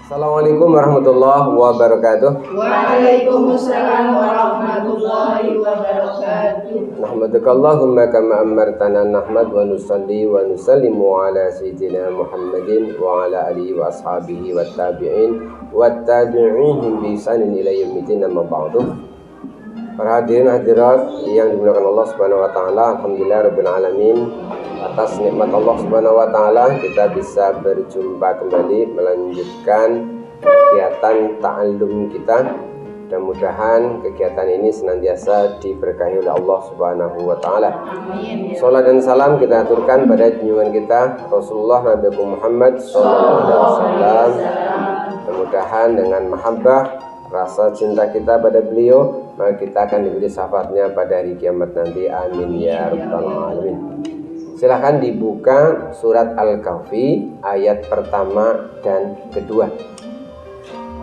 Assalamualaikum warahmatullahi wabarakatuh. Waalaikumsalam warahmatullahi wabarakatuh. Nahmaduka Allahumma kama amartana nahmad wa nusalli wa nusallimu ala sayyidina Muhammadin wa ala alihi wa ashabihi wa tabi'in wa tabi'ihim bi ihsanin ila yaumiddin, amma ba'du. Para hadirin hadirat yang dimuliakan Allah Subhanahu wa taala, alhamdulillah rabbil alamin. Atas nikmat Allah Subhanahu wa taala kita bisa berjumpa kembali melanjutkan kegiatan ta'allum kita. Mudah-mudahan kegiatan ini senantiasa diberkahi oleh Allah Subhanahu wa taala. Salat dan salam kita aturkan pada junjungan kita Rasulullah Nabi Muhammad sallallahu alaihi wasallam. Mudah-mudahan dengan mahabbah rasa cinta kita pada beliau, maka kita akan diberi syafaatnya pada hari kiamat nanti. Amin ya rabbal alamin. Silahkan dibuka surat Al-Kahfi ayat pertama dan kedua.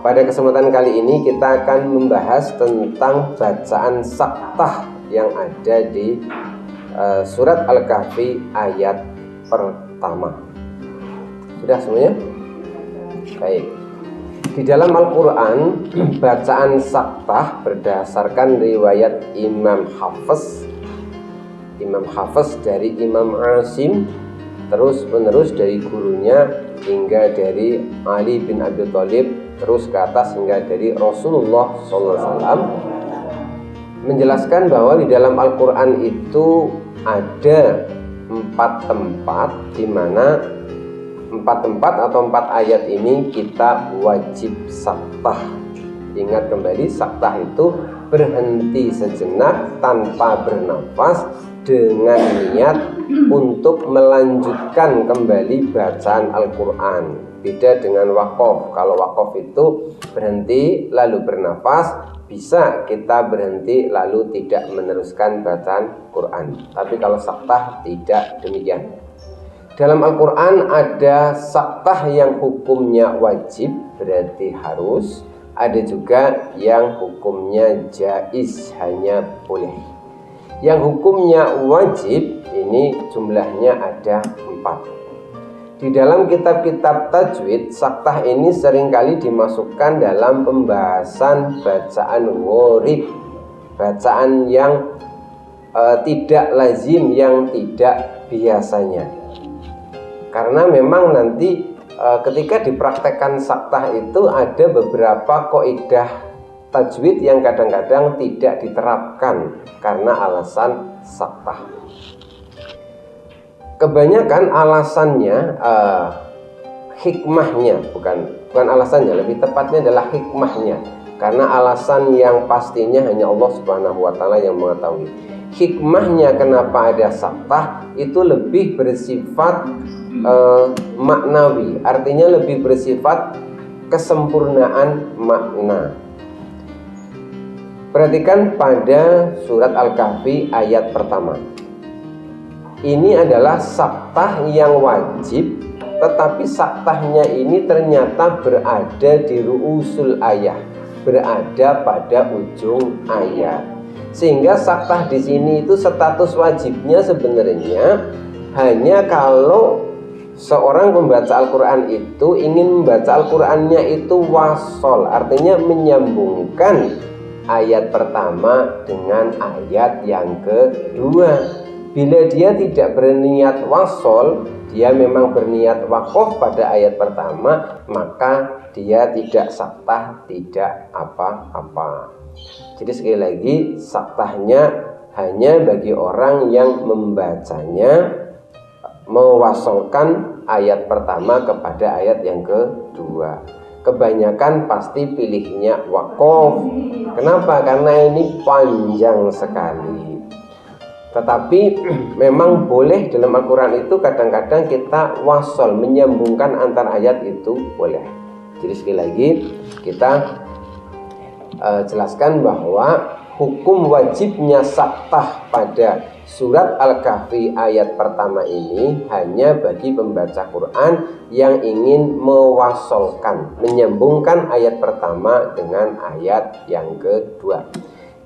Pada kesempatan kali ini kita akan membahas tentang bacaan saktah yang ada di surat Al-Kahfi ayat pertama. Sudah semuanya? Baik. Di dalam Al-Quran, bacaan saktah berdasarkan riwayat Imam Hafiz dari Imam Asim, terus menerus dari gurunya hingga dari Ali bin Abi Thalib, terus ke atas hingga dari Rasulullah SAW, menjelaskan bahwa di dalam Al-Quran itu ada 4 tempat di mana 4 tempat atau 4 ayat ini kita wajib saktah. Ingat kembali, saktah itu berhenti sejenak tanpa bernafas dengan niat untuk melanjutkan kembali bacaan Al-Quran. Beda dengan waqaf. Kalau waqaf itu berhenti lalu bernafas, bisa kita berhenti lalu tidak meneruskan bacaan Quran. Tapi kalau saktah tidak demikian. Dalam Al-Quran ada saktah yang hukumnya wajib, berarti harus. Ada juga yang hukumnya jaiz, hanya boleh. Yang hukumnya wajib ini jumlahnya ada 4. Di dalam kitab-kitab tajwid, saktah ini seringkali dimasukkan dalam pembahasan bacaan gharib, bacaan yang tidak lazim, yang tidak biasanya. Karena memang nanti ketika dipraktekkan saktah itu ada beberapa kaidah tajwid yang kadang-kadang tidak diterapkan karena alasan saktah. Kebanyakan alasannya hikmahnya, bukan alasannya, lebih tepatnya adalah hikmahnya. Karena alasan yang pastinya hanya Allah Subhanahu wa taala yang mengetahui. Hikmahnya kenapa ada saktah itu lebih bersifat maknawi, artinya lebih bersifat kesempurnaan makna. Perhatikan pada surat Al-Kahfi ayat pertama. Ini adalah saktah yang wajib, tetapi saktahnya ini ternyata berada di ru'usul ayat, berada pada ujung ayat. Sehingga saktah di sini itu status wajibnya sebenarnya hanya kalau seorang pembaca Al-Quran itu ingin membaca Al-Qurannya itu wasol, artinya menyambungkan ayat pertama dengan ayat yang kedua. Bila dia tidak berniat wasol, dia memang berniat waqaf pada ayat pertama, maka dia tidak saktah, tidak apa-apa. Jadi sekali lagi, saktahnya hanya bagi orang yang membacanya, mewasolkan ayat pertama kepada ayat yang kedua. Kebanyakan pasti pilihnya waqaf. Kenapa? Karena ini panjang sekali. Tetapi memang boleh dalam Al-Quran itu kadang-kadang kita wasol, menyambungkan antar ayat itu boleh. Jadi sekali lagi kita jelaskan bahwa hukum wajibnya saktah pada surat Al-Kahfi ayat pertama ini hanya bagi pembaca Quran yang ingin mewasolkan, menyambungkan ayat pertama dengan ayat yang kedua.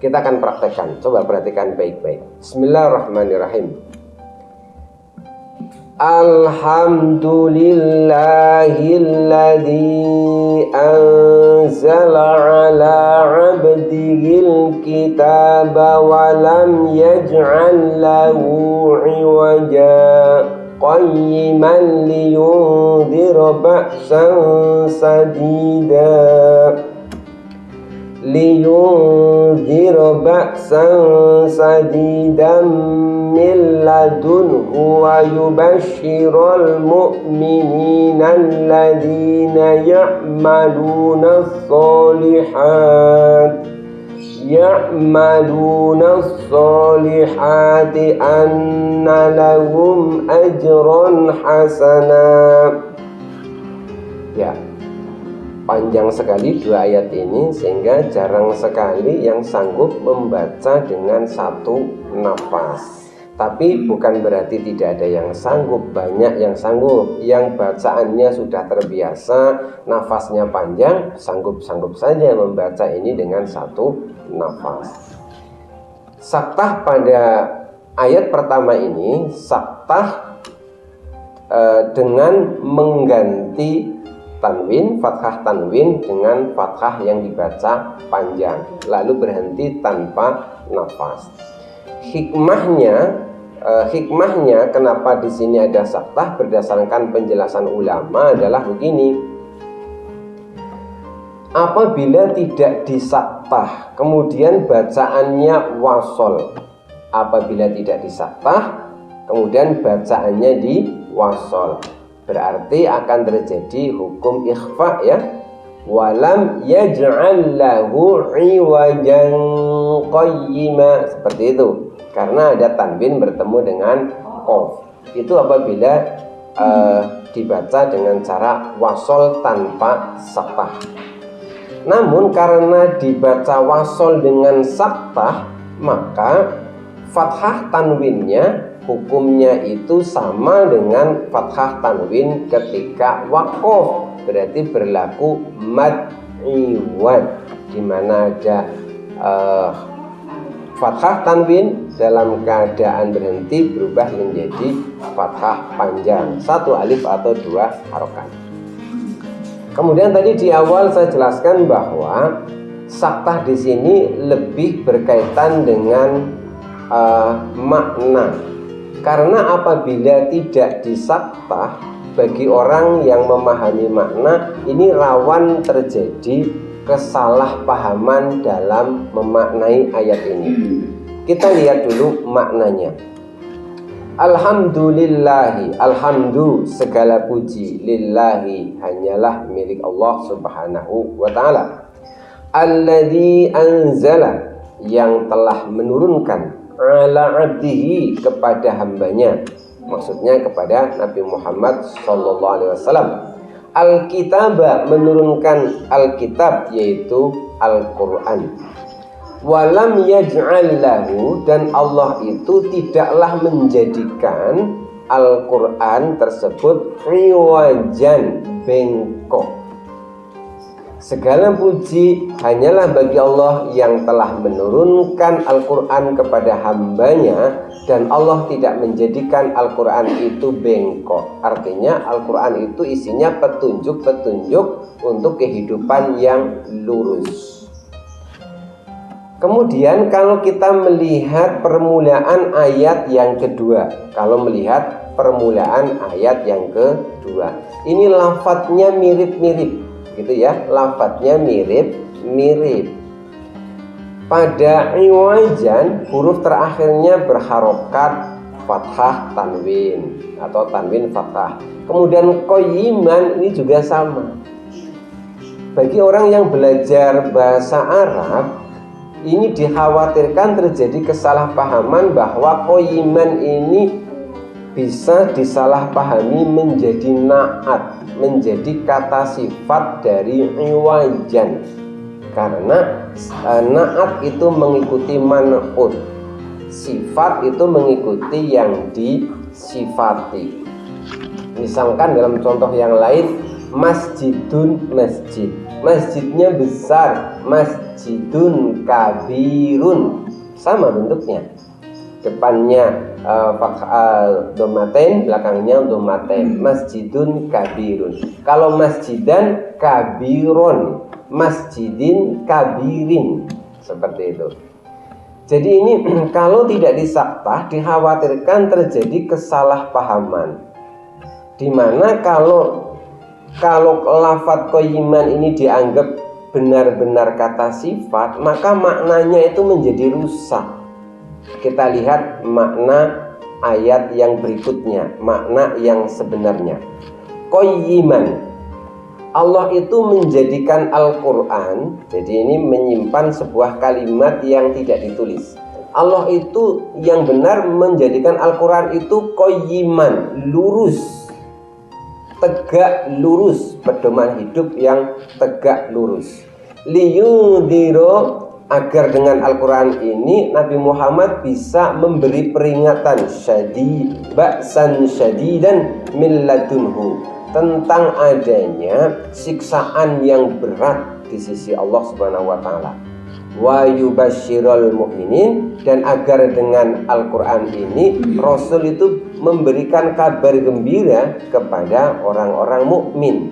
Kita akan praktekkan, coba perhatikan baik-baik. Bismillahirrahmanirrahim. Alhamdulillahilladzi anzala ala 'abdihil kitaba wa lam yaj'al lahu 'iwaja qayyiman liyundhira ba'san sadidan min ladunhu wa yubashshiral mu'minina alladhina ya'maluna as-solihati anna lahum ajran hasana. Ya, panjang sekali dua ayat ini sehingga jarang sekali yang sanggup membaca dengan satu nafas. Tapi bukan berarti tidak ada yang sanggup, banyak yang sanggup, yang bacaannya sudah terbiasa, nafasnya panjang, sanggup-sanggup saja membaca ini dengan satu nafas. Saktah pada ayat pertama ini, saktah dengan mengganti tanwin, fathah tanwin dengan fathah yang dibaca panjang, lalu berhenti tanpa nafas. Hikmahnya kenapa di sini ada saktah berdasarkan penjelasan ulama adalah begini. Apabila tidak disaktah, kemudian bacaannya wasol. Apabila tidak disaktah, kemudian bacaannya diwasol, berarti akan terjadi hukum ikhfa, ya. Walam yaj'al lahu 'iwajan qayyima, seperti itu. Karena ada tanwin bertemu dengan qaf. Itu apabila dibaca dengan cara wasol tanpa saktah. Namun karena dibaca wasol dengan saktah, maka fathah tanwinnya hukumnya itu sama dengan fathah tanwin ketika waqaf, berarti berlaku mad iwad, di mana ada fathah tanwin dalam keadaan berhenti berubah menjadi fathah panjang, satu alif atau dua harokat. Kemudian tadi di awal saya jelaskan bahwa saktah di sini lebih berkaitan dengan makna. Karena apabila tidak disaktah, bagi orang yang memahami makna ini rawan terjadi kesalahpahaman dalam memaknai ayat ini. Kita lihat dulu maknanya. Alhamdulillahi, alhamdu segala puji, lillahi hanyalah milik Allah Subhanahu wa ta'ala. Alladzi anzala, yang telah menurunkan, ala abdihi, kepada hambanya, maksudnya kepada Nabi Muhammad sallallahu alaihi wasallam. Al-kitaba, menurunkan Alkitab, yaitu Al-Quran. Walam yaj'al lahu, dan Allah itu tidaklah menjadikan Al-Quran tersebut iwajan, bengkok. Segala puji hanyalah bagi Allah yang telah menurunkan Al-Quran kepada hambanya, dan Allah tidak menjadikan Al-Quran itu bengkok. Artinya Al-Quran itu isinya petunjuk-petunjuk untuk kehidupan yang lurus. Kemudian kalau kita melihat permulaan ayat yang kedua, ini lafadznya mirip-mirip, gitu ya, lafadznya mirip-mirip. Pada iwajan, huruf terakhirnya berharokat fathah tanwin atau tanwin fathah. Kemudian qayyiman ini juga sama. Bagi orang yang belajar bahasa Arab, ini dikhawatirkan terjadi kesalahpahaman bahwa qayyiman ini bisa disalahpahami menjadi na'at, menjadi kata sifat dari iwajan. Karena na'at itu mengikuti man'ut, sifat itu mengikuti yang disifati. Misalkan dalam contoh yang lain, masjidun, masjid, masjidnya besar, masjidun kabirun, sama bentuknya. depannya domaten, belakangnya domaten. Masjidun kabirun. Kalau masjidan kabirun, masjidin kabirin, seperti itu. Jadi ini kalau tidak disaktah dikhawatirkan terjadi kesalahpahaman. Dimana kalau lafadz qayyiman ini dianggap benar-benar kata sifat, maka maknanya itu menjadi rusak. Kita lihat makna ayat yang berikutnya, makna yang sebenarnya. Qayyiman, Allah itu menjadikan Al-Quran, jadi ini menyimpan sebuah kalimat yang tidak ditulis. Allah itu yang benar menjadikan Al-Quran itu qayyiman, lurus, tegak lurus, pedoman hidup yang tegak lurus. Liyudhiro, agar dengan Al-Quran ini Nabi Muhammad bisa memberi peringatan ba'san syadidan min ladunhu, tentang adanya siksaan yang berat di sisi Allah Subhanahu wa taala. Wa yubasyirul mu'minin, dan agar dengan Al-Quran ini Rasul itu memberikan kabar gembira kepada orang-orang mukmin.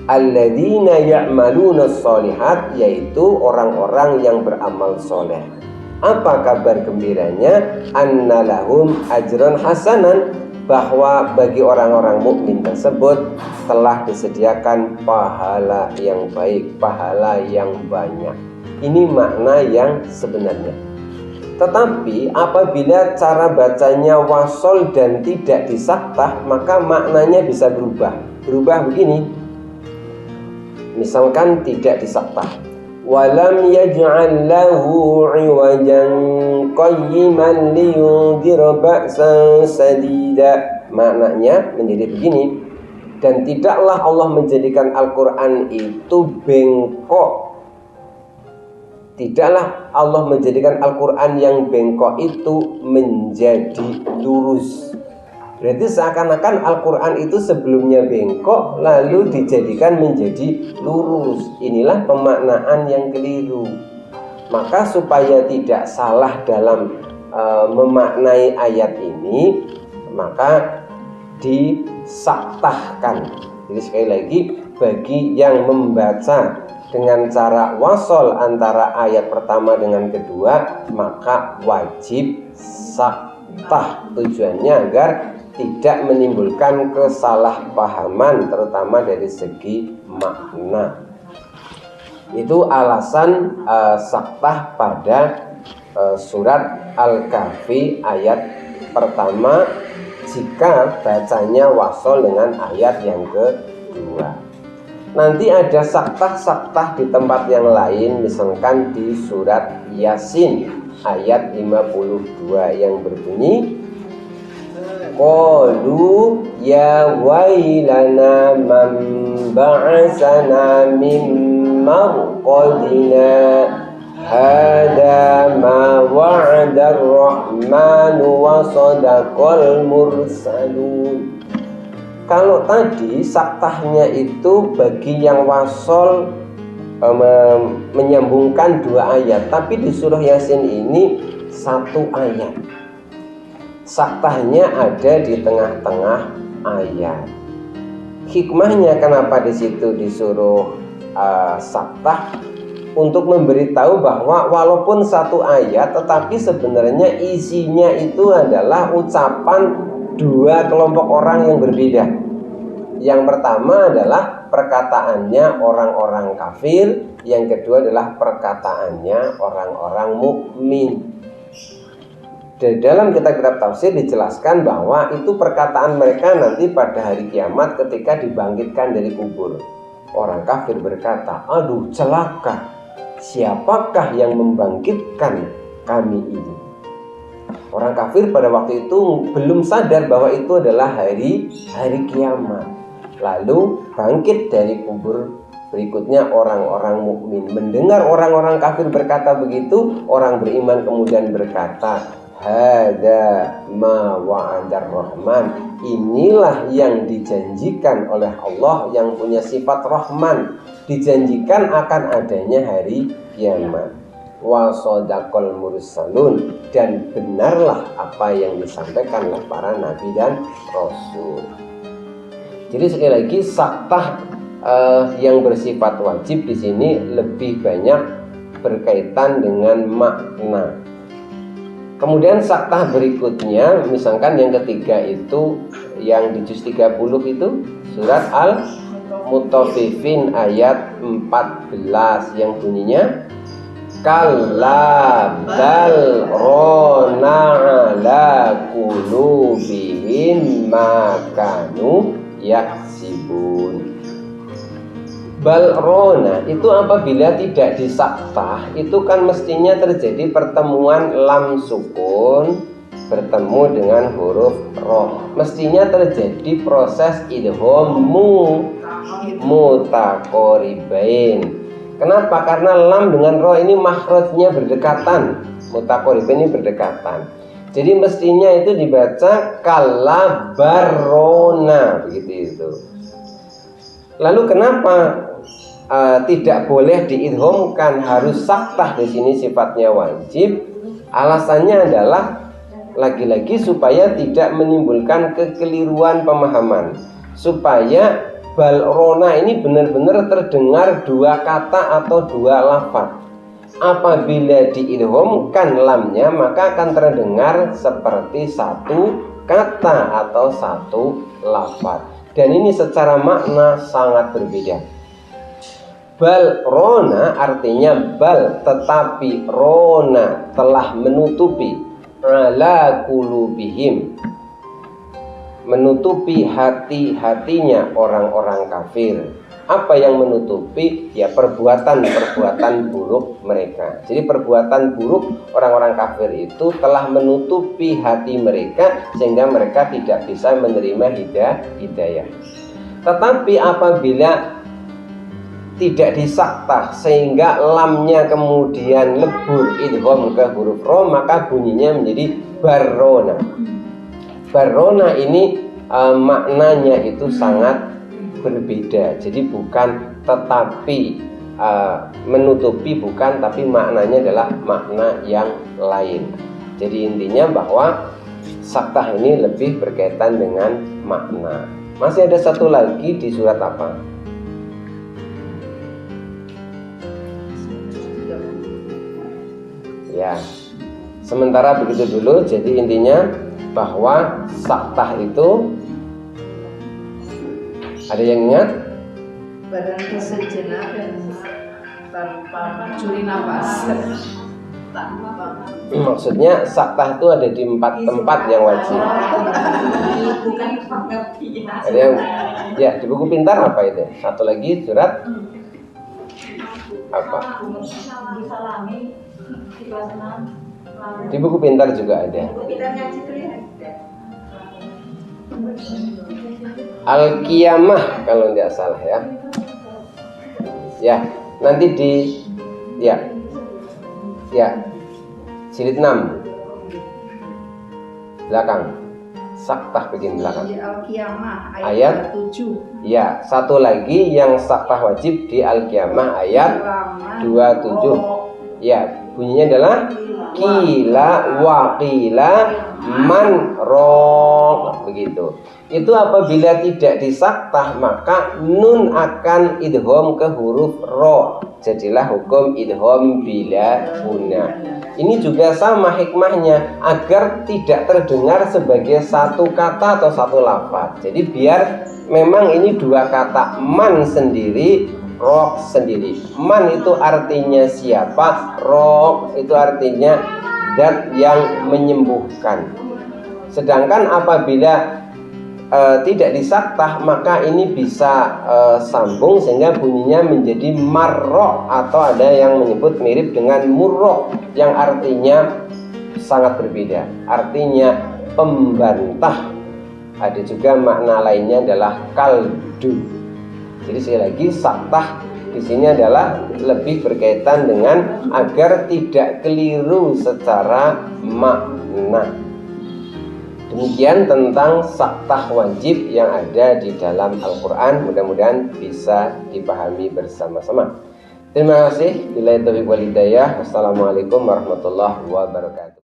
Alladzina ya'maluna sholihat, yaitu orang-orang yang beramal soleh. Apa kabar gembiranya? Annalahum ajran hasanan, bahwa bagi orang-orang mukmin tersebut telah disediakan pahala yang baik, pahala yang banyak. Ini makna yang sebenarnya. Tetapi apabila cara bacanya wasol dan tidak disaktah, maka maknanya bisa berubah. Berubah begini. Misalkan tidak disaktah, walam yaj'al lahu 'iwajan qayyiman liyundhira ba'san sadida. Maknanya menjadi begini, dan tidaklah Allah menjadikan Al-Quran itu bengkok. Tidaklah Allah menjadikan Al-Quran yang bengkok itu menjadi lurus. Berarti seakan-akan Al-Quran itu sebelumnya bengkok lalu dijadikan menjadi lurus. Inilah pemaknaan yang keliru. Maka supaya tidak salah dalam memaknai ayat ini, maka disaktahkan. Jadi sekali lagi, bagi yang membaca dengan cara wasol antara ayat pertama dengan kedua, maka wajib saktah. Tujuannya agar tidak menimbulkan kesalahpahaman, terutama dari segi makna. Itu alasan saktah pada surat Al-Kahfi ayat pertama jika bacanya wasol dengan ayat yang kedua. Nanti ada saktah-saktah di tempat yang lain, misalkan di surat Yasin ayat 52 yang berbunyi, qalu ya wailana man ba'asana min marqadina hada ma wa'ada ar-rahmanu wa sadaqal mursalun. Kalau tadi saktahnya itu bagi yang wasol menyambungkan dua ayat, tapi di surah Yasin ini satu ayat. Saktahnya ada di tengah-tengah ayat. Hikmahnya kenapa di situ disuruh saktah? Untuk memberitahu bahwa walaupun satu ayat, tetapi sebenarnya isinya itu adalah ucapan dua kelompok orang yang berbeda. Yang pertama adalah perkataannya orang-orang kafir, yang kedua adalah perkataannya orang-orang mukmin. Di dalam kitab-kitab tafsir dijelaskan bahwa itu perkataan mereka nanti pada hari kiamat ketika dibangkitkan dari kubur. Orang kafir berkata, aduh celaka, siapakah yang membangkitkan kami ini? Orang kafir pada waktu itu belum sadar bahwa itu adalah hari kiamat. Lalu bangkit dari kubur. Berikutnya orang-orang mukmin mendengar orang-orang kafir berkata begitu, orang beriman kemudian berkata, hada ma wa'adar rahman, inilah yang dijanjikan oleh Allah yang punya sifat rahman, dijanjikan akan adanya hari kiamat. wa shadaqal mursalun, dan benarlah apa yang disampaikan oleh para nabi dan rasul. Jadi sekali lagi saktah yang bersifat wajib di sini lebih banyak berkaitan dengan makna. Kemudian saktah berikutnya, misalkan yang ketiga itu yang di juz 30 itu surat Al-Mutaffifin ayat 14 yang bunyinya kalla bal rona ala qulubihim ma kanu yaksibun. Balrona itu apabila tidak disaktah, itu kan mestinya terjadi pertemuan lam sukun bertemu dengan huruf ro. Mestinya terjadi proses idgham mutaqoribain. Kenapa? Karena lam dengan ro ini makhrajnya berdekatan. Mutaqoribain ini berdekatan. Jadi mestinya itu dibaca kalabarona, begitu itu. Lalu kenapa tidak boleh diidghamkan, harus saktah di sini sifatnya wajib? Alasannya adalah lagi-lagi supaya tidak menimbulkan kekeliruan pemahaman, supaya balrona ini benar-benar terdengar dua kata atau dua lafaz. Apabila diidghamkan lamnya, maka akan terdengar seperti satu kata atau satu lafaz, dan ini secara makna sangat berbeda. Bal rona artinya bal, tetapi rona telah menutupi ala qulubihim, menutupi hati-hatinya orang-orang kafir. Apa yang menutupi? Ya perbuatan-perbuatan buruk mereka. Jadi perbuatan buruk orang-orang kafir itu telah menutupi hati mereka sehingga mereka tidak bisa menerima hidayah. Tetapi apabila tidak disaktah sehingga lamnya kemudian lebur idgham ke huruf ro, maka bunyinya menjadi barrona. Barrona ini maknanya itu sangat berbeda. Jadi bukan tetapi menutupi, bukan, tapi maknanya adalah makna yang lain. Jadi intinya bahwa saktah ini lebih berkaitan dengan makna. Masih ada satu lagi di surat apa? Ya, sementara begitu dulu. Jadi intinya bahwa saktah itu, ada yang ingat? Berhenti sejenak dan tanpa mencuri nafas. Maksudnya saktah itu ada di 4 tempat yang wajib. Ada yang, ya, di buku pintar apa itu? Satu lagi surat apa? Di buku pintar juga ada. Al-Qiyamah kalau tidak salah ya. Ya, nanti di ya jilid 6 belakang. Saktah bagian belakang. Di Al-Qiyamah ayat 7. Ya, satu lagi yang saktah wajib di Al-Qiyamah ayat 27. Ya, bunyinya adalah qila wa qila man roq, begitu. Itu apabila tidak disaktah, maka nun akan idgham ke huruf ro. Jadilah hukum idgham bila guna. Ini juga sama hikmahnya, agar tidak terdengar sebagai satu kata atau satu lafaz. Jadi biar memang ini dua kata, man sendiri, roh sendiri. Man itu artinya siapa, roh itu artinya zat yang menyembuhkan. Sedangkan apabila tidak disaktah, maka ini bisa sambung sehingga bunyinya menjadi marro, atau ada yang menyebut mirip dengan murro yang artinya sangat berbeda, artinya pembantah. Ada juga makna lainnya adalah kaldu. Jadi sekali lagi saktah di sini adalah lebih berkaitan dengan agar tidak keliru secara makna. Demikian tentang saktah wajib yang ada di dalam Al-Quran. Mudah-mudahan bisa dipahami bersama-sama. Terima kasih. Bila taufiq wal hidayah. Wassalamualaikum warahmatullahi wabarakatuh.